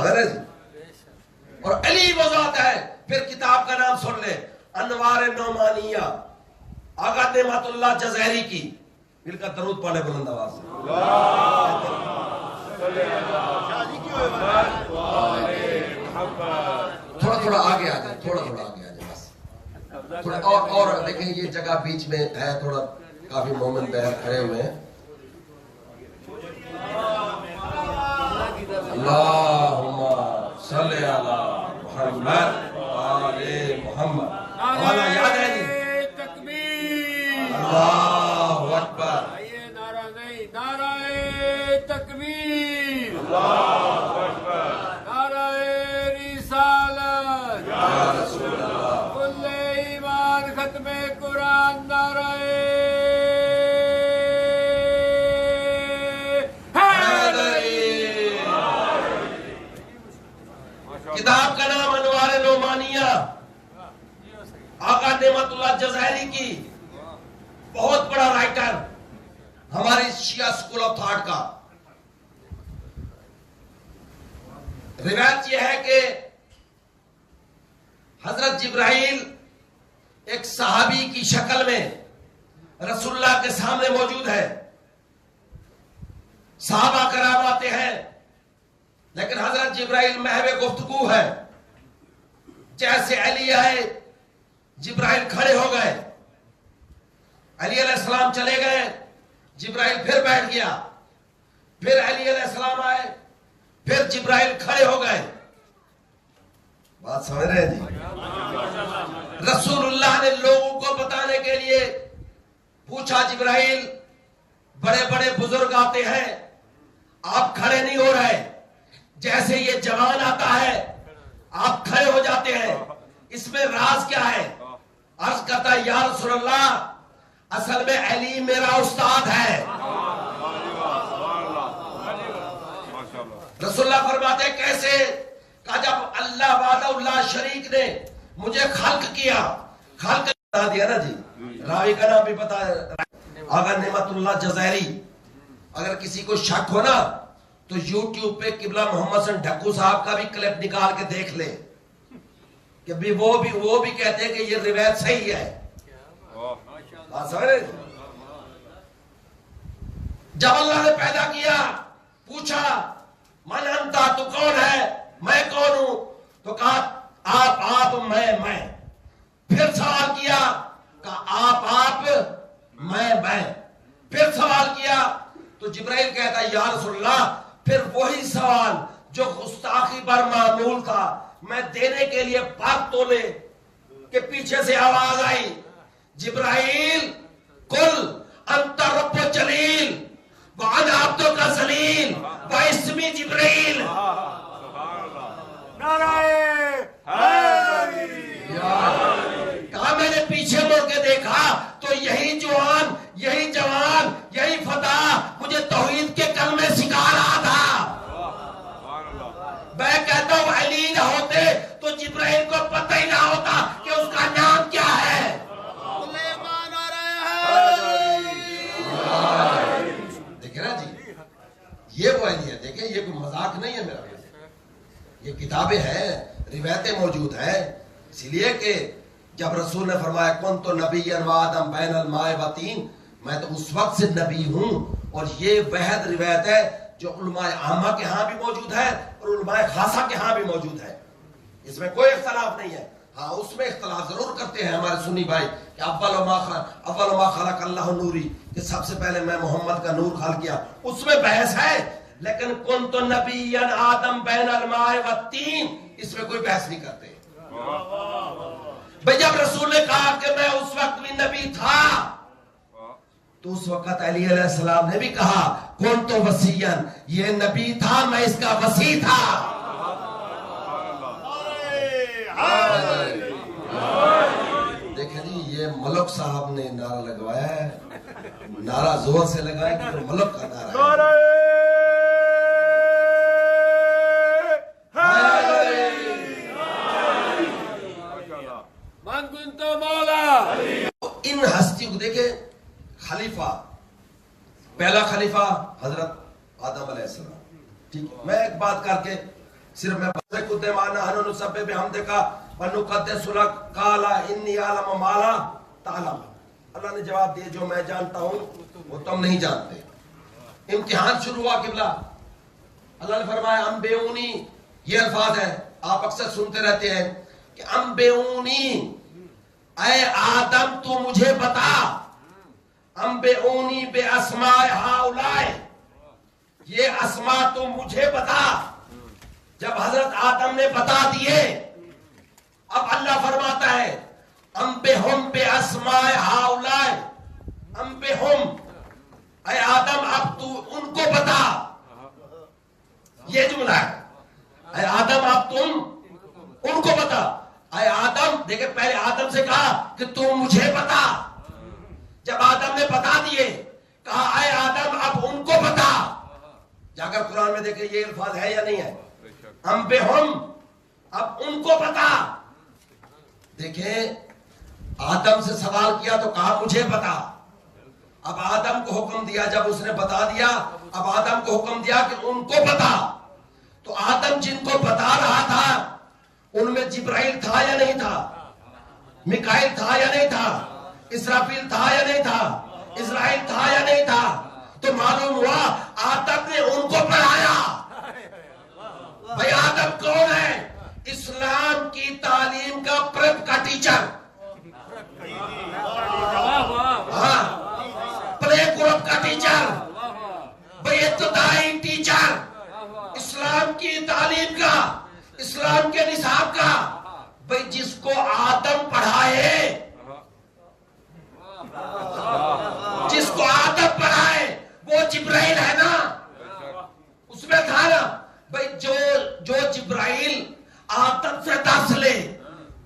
ظاہر ہے جی. اور علی وہ ذات ہے. پھر کتاب کا نام سن لے, انوار نعمانیہ, آقا نعمت اللہ جزائری کی. مل کر درود پڑھے بلند آواز سے. تھوڑا تھوڑا آگے آ جائے, تھوڑا تھوڑا آگے آ جائے بس. تھوڑا اور دیکھیں یہ جگہ بیچ میں ہے, تھوڑا کافی مومن بہر کھڑے ہوئے ہیں. اللہم صلی علی محمد آل محمد. والا یاد ہے جی, تکبیر, اللہ اکبر. یہ نعرہ نہیں, نعرہ تکبیر, اللہ اکبر. نعرہ رسالت, یا رسول اللہ. کل ایمان, ختم قرآن, نعرہ کتاب کا نام انوار نعمانیہ, آقا نعمت اللہ جزائری کی. بہت بڑا رائٹر ہماری شیعہ سکول آف تھاٹ کا. روایت یہ ہے کہ حضرت جبرائیل ایک صحابی کی شکل میں رسول اللہ کے سامنے موجود ہے. صحابہ کرام آتے ہیں, لیکن حضرت جبرائیل محو گفتگو ہے. جیسے علی آئے, جبرائیل کھڑے ہو گئے. علی علیہ السلام چلے گئے, جبرائیل پھر بیٹھ گیا. پھر علی علیہ السلام آئے, پھر جبرائیل کھڑے ہو گئے. بات سمجھ رہے ہیں جی؟ رسول اللہ نے لوگوں کو بتانے کے لیے پوچھا, جبرائیل بڑے بڑے بزرگ آتے ہیں, آپ کھڑے نہیں ہو رہے. جیسے یہ جوان آتا ہے آپ کھڑے ہو جاتے ہیں, اس میں راز کیا ہے؟ عرض کرتا ہے, یا رسول اللہ, اصل میں علی میرا استاد ہے. رسول اللہ فرماتے ہیں کیسے؟ کہا جب اللہ وحدہ اللہ شریک نے مجھے خلق کیا, خلق بتا دیا نا جی, راوی کا نام بھی پتا ہے, آقا نعمت اللہ جزائری. اگر کسی کو شک ہو نا تو یوٹیوب پہ قبلہ محمد حسن ڈھکو صاحب کا بھی کلپ نکال کے دیکھ لے کہ وہ بھی کہتے ہیں کہ یہ روایت صحیح ہے. جب اللہ نے پیدا کیا, پوچھا من انتا, تو کون ہے؟ میں کون ہوں؟ تو کہا آپ میں. پھر سوال کیا, کہا آپ میں. پھر سوال کیا تو جبرائیل کہتا ہے, یا رسول اللہ, پھر وہی سوال جو گستاخی پر معمول تھا میں دینے کے لیے پاک تولے کہ پیچھے سے آواز آئی, جبرائیل کل انت رب جلیل وانا عبدک ذلیل واسمی جبرائیل. کہا میں نے پیچھے مڑ کے دیکھا تو یہی جوان, یہی جوان, یہی فتح مجھے توحید کے کلمے سکھا رہا تھا. میں کہتا ہوں علی نہ ہوتے تو جبرائیل کو پتہ ہی نہ ہوتا کہ اس کا نام کیا ہے. دیکھیں نا جی, یہ وہ علی ہے. دیکھیں یہ کوئی مذاق نہیں ہے میرا, یہ کتابیں ہیں, روایتیں موجود ہیں. اسی لیے کہ جب رسول نے فرمایا کن تو نبی وآدم بین الماء والطین, میں تو اس وقت سے نبی ہوں. اور یہ وحد روایت ہے جو علماء عامہ کے ہاں بھی موجود ہے اور علماء خاصہ کے ہاں بھی موجود ہے. اس میں کوئی اختلاف نہیں ہے. ہاں اس میں اختلاف ضرور کرتے ہیں ہمارے سنی بھائی کہ اول ما خلق اللہ نوری, کہ سب سے پہلے میں محمد کا نور خلق کیا, اس میں بحث ہے. لیکن کن تو نبی آدم بین الماء والطین, اس میں کوئی بحث نہیں کرتے. بھئی جب رسول نے کہا کہ میں اس وقت بھی نبی تھا تو اس وقت علی علیہ السلام نے بھی کہا کون تو وسیعن, یہ نبی تھا میں اس کا وسیع تھا. دیکھیں جی, یہ ملک صاحب نے نعرہ لگوایا ہے, نعرہ زور سے لگایا کہ یہ ملک کا نعرہ ہے. ان ہستیوں کو دیکھیں, خلیفہ, پہلا خلیفہ حضرت آدم علیہ السلام. ٹھیک ہے, میں ایک بات کر کے صرف میں بس قدمان نحن نسبح بحمدک ونقدس لک قال انی اعلم ما لا تعلم. اللہ نے جواب دیا جو میں جانتا ہوں وہ تم نہیں جانتے. امتحان شروع ہوا قبلہ. اللہ نے فرمایا انبئونی، یہ الفاظ ہے آپ اکثر سنتے رہتے ہیں کہ انبئونی، اے آدم تو مجھے بتا، انبئونی بے اسماء ہؤلاء، یہ اسماء تو مجھے بتا. جب حضرت آدم نے بتا دیے اب اللہ فرماتا ہے انبئہم بے اسماء ہؤلاء، انبئہم، اے آدم اب تو ان کو بتا. یہ جملہ ہے، اے آدم اب تم ان کو بتا. اے آدم، دیکھیں پہلے آدم سے کہا کہ تم مجھے بتا. جب آدم نے بتا دیے کہا اے آدم اب ان کو بتا. جا کر قرآن میں دیکھیں یہ الفاظ ہے یا نہیں ہے، انبئہم، اب ان کو بتا. دیکھیں آدم سے سوال کیا تو کہا مجھے بتا. اب آدم کو حکم دیا، جب اس نے بتا دیا اب آدم کو حکم دیا کہ ان کو بتا. تو آدم جن کو بتا رہا تھا ان میں جبرائیل تھا یا نہیں تھا، میکائیل تھا یا نہیں تھا، اسرافیل تھا یا نہیں تھا، اسرائیل تھا یا نہیں تھا. تو معلوم ہوا آدم نے ان کو پڑھایا. بھائی آدم کون ہے؟ اسلام کی تعلیم کا پریپ کا ٹیچر، ہاں پلے گروپ کا ٹیچر، بھائی ابتدائی ٹیچر، اسلام کی تعلیم کا، اسلام کے نصاب کا. بھائی جس کو آدم پڑھائے، جس کو آدم پڑھائے وہ جبرائیل ہے نا، اس میں تھا نا. بھائی جو جبرائیل آدم سے درس لے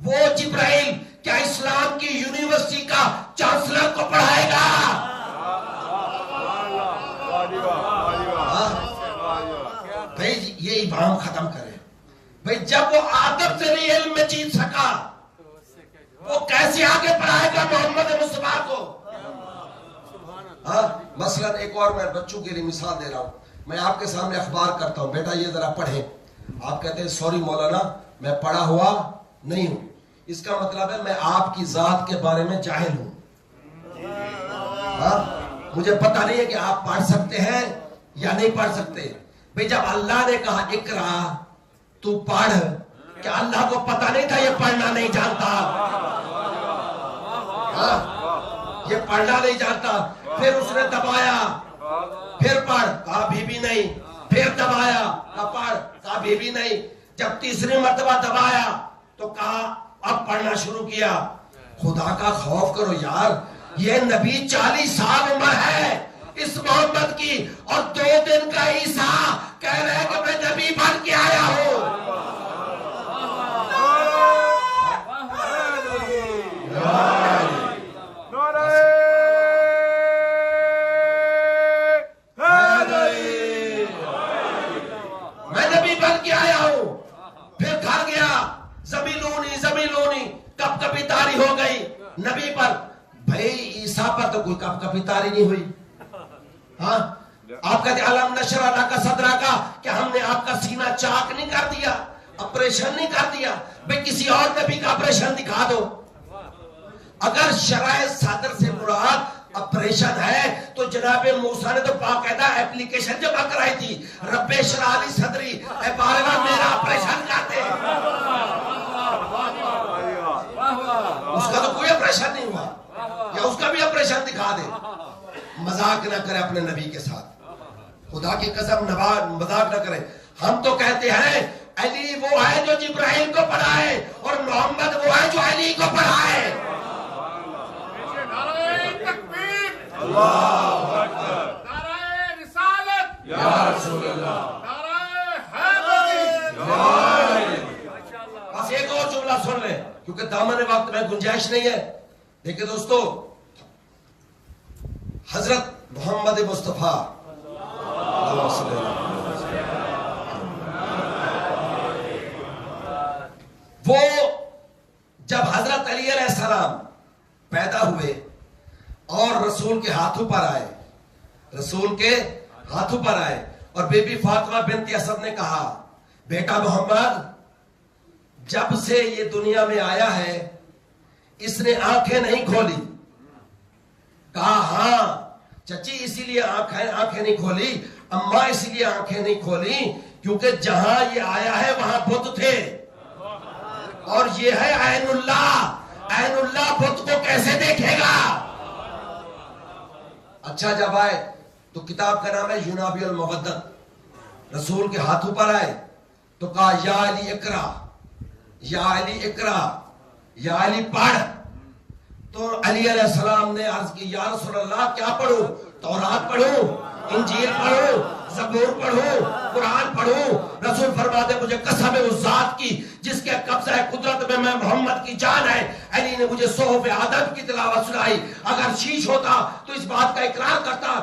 وہ جبرائیل کیا اسلام کی یونیورسٹی کا چانسلر کو پڑھائے گا؟ بھائی یہ ابہام ختم کرے. بھائی جب وہ آدم سے نہیں علم میں جیت سکا وہ کیسے آگے پڑھائے گا محمد مصطفیٰ کو؟ مثلا ایک اور میں بچوں کے لیے مثال دے رہا ہوں. میں آپ کے سامنے اخبار کرتا ہوں، بیٹا یہ ذرا پڑھیں. آپ کہتے ہیں سوری مولانا میں پڑھا ہوا نہیں ہوں. اس کا مطلب ہے میں آپ کی ذات کے بارے میں جاہل ہوں. مجھے پتہ نہیں ہے کہ آپ پڑھ سکتے ہیں یا نہیں پڑھ سکتے. بھئی جب اللہ نے کہا اقرا تو پڑھ، کیا اللہ کو پتہ نہیں تھا یہ پڑھنا نہیں جانتا؟ یہ پڑھنا نہیں جانتا. پھر اس نے دبایا، پھر پڑھ، کہا بھی نہیں، پھر دبایا، کہا پڑھ، کہا بھی نہیں. جب تیسری مرتبہ دبایا تو کہا اب پڑھنا شروع کیا. خدا کا خوف کرو یار، یہ نبی 40 سال عمر ہے اس محمد کی اور 2 دن کا عیسیٰ کہہ رہے کہ میں نبی بن کے آیا ہوں. میں نبی بن کے آیا ہوں. پھر گھر گیا، زمینونی کپ کپی تاری ہو گئی نبی پر. بھائی عیسیٰ پر تو کوئی کپ کپی تاری نہیں ہوئی. ہاں آپ کہتے علم نشرح لک صدرک کا کہ ہم نے آپ کا سینہ چاک نہیں کر دیا، آپریشن نہیں کر دیا. بھائی کسی اور نبی کا آپریشن دکھا دو. اگر شرح صدر سے مراد آپریشن ہے تو جناب موسیٰ نے تو باقاعدہ اپلیکیشن جمع کرائی تھی، رب اشرح لی صدری، اے بارگاہ میرا آپریشن کرتے. اس کا تو کوئی آپریشن نہیں ہوا، یا اس کا بھی آپریشن دکھا دے. مذاق نہ کرے اپنے نبی کے ساتھ، خدا کی قسم مذاق نہ کرے. ہم تو کہتے ہیں علی وہ ہے جو جبرائیل کو پڑھائے اور محمد وہ ہے جو علی کو پڑھائے. اللہ اکبر، نعرہ رسالت یا رسول اللہ، نعرہ حیدری. بس ایک اور جملہ سن لیں کیونکہ دامن وقت میں گنجائش نہیں ہے. دیکھیں دوستو، حضرت محمد مصطفیٰ وہ جب حضرت علی علیہ السلام پیدا ہوئے اور رسول کے ہاتھوں پر آئے، رسول کے ہاتھوں پر آئے اور بی بی فاطمہ بنت اسد نے کہا بیٹا محمد جب سے یہ دنیا میں آیا ہے اس نے آنکھیں نہیں کھولی. کہا ہاں چچی اسی لیے آنکھیں نہیں کھولی, اماں اسی لیے آنکھیں نہیں کھولی کیونکہ جہاں یہ آیا ہے وہاں بت تھے, اور یہ ہے عین اللہ. عین اللہ بت کو کیسے دیکھے گا؟ اچھا جب آئے تو کتاب کا نام ہے یونابی المغدد, رسول کے ہاتھوں پر آئے تو کہا یا علی اقرا, یا علی اقرا, یا علی پڑھ. تو علی علیہ السلام نے عرض کی یا رسول اللہ کیا پڑھوں؟ تورات پڑھوں, انجیل پڑھوں, زبور پڑھوں, قرآن پڑھوں؟ رسول فرماتے مجھے قسم ہے اس ذات کی جس کے قبضہ ہے قدرت میں محمد کی جان ہے. علی نے مجھے صحف آدم کی تلاوت سنائی. اگر شیش ہوتا تو اس بات کا اقرار کرتا